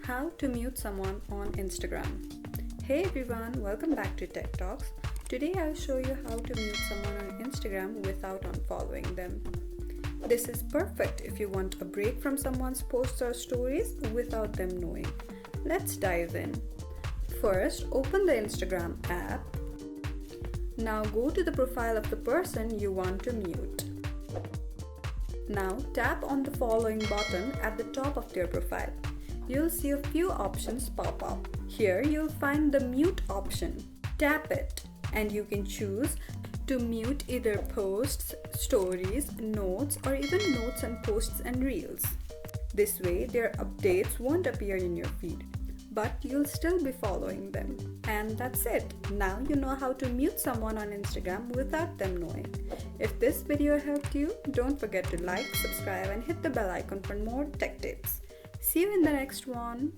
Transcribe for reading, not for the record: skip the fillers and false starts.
How to mute someone on Instagram. Hey everyone, welcome back to Tech Talks. Today I'll show you how to mute someone on Instagram without unfollowing them. This is perfect if you want a break from someone's posts or stories without them knowing. Let's dive in. First, open the Instagram app. Now go to the profile of the person you want to mute. Now tap on the following button at the top of their profile. You'll see a few options pop up. Here you'll find the mute option. Tap it and you can choose to mute either posts, stories, notes, or even notes and posts and reels. This way their updates won't appear in your feed, but you'll still be following them. And that's it. Now you know how to mute someone on Instagram without them knowing. If this video helped you, don't forget to like, subscribe, and hit the bell icon for more tech tips. See you in the next one.